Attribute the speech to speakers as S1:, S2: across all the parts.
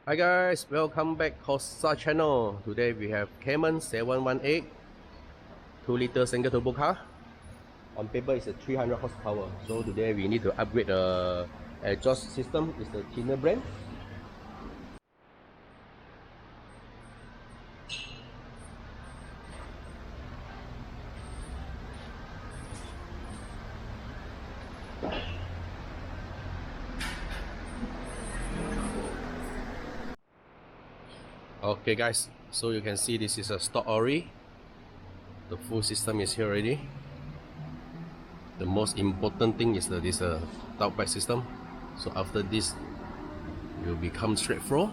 S1: Hi guys, welcome back Corsa channel. Today we have Cayman718 2-liter single turbo car. On paper it's a 300 horsepower. So today we need to upgrade the exhaust system. It's the Tneer brand. Okay guys, so you can see this is a stock ori. The full system is here already. The most important thing is that this downpipe system. So after this, it will become straight flow.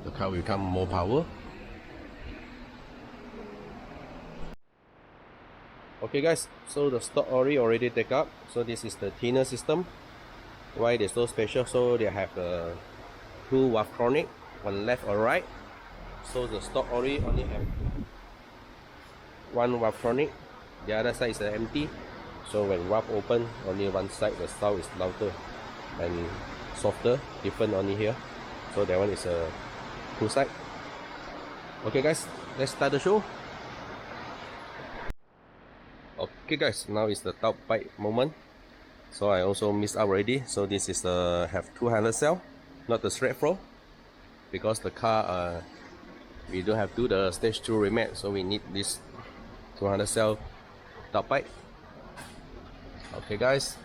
S1: The car will become more power. Okay guys, so the stock ori already take up. So this is the Tneer system. Why they're so special? So they have two valve chronic, one left or right. So the stock ori only have one valve chronic, the other side is empty. So when valve open, only one side the sound is louder and softer, different only here. So that one is a two side. Okay guys, let's start the show. Okay guys, now is the downpipe moment. So I also missed out already. So this is have 200 cell, not the straight flow, because the car we don't have to do the stage 2 remat, so we need this 200 cell downpipe. Okay guys.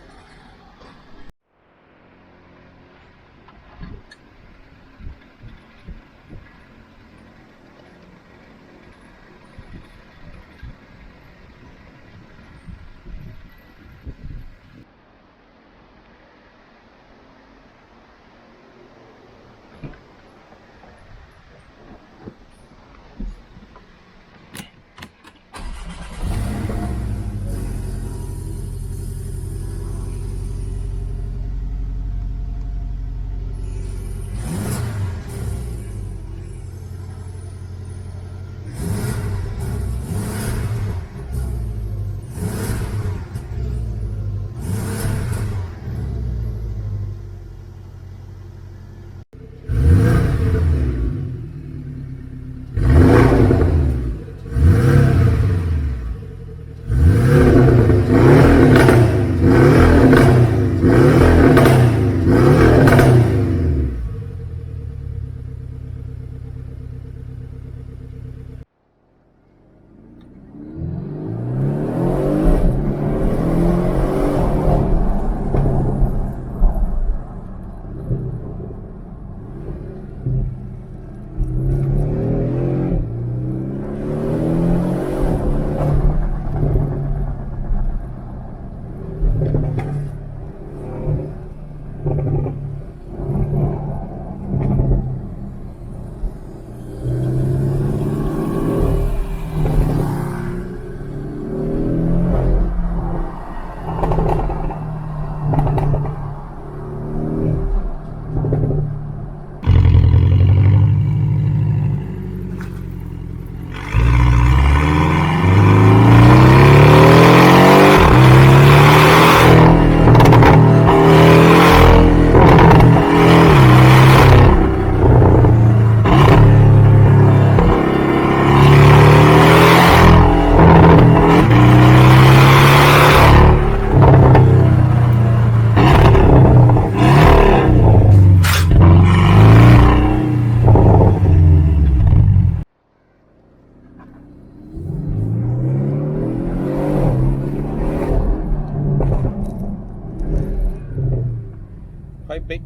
S1: Quite big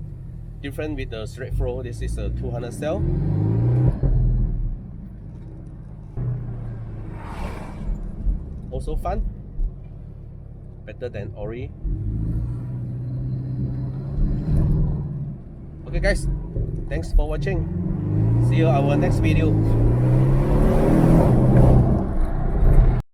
S1: different with the straight flow. This is a 200 cell. Also fun, better than ori. Okay guys, thanks for watching. See you our next video.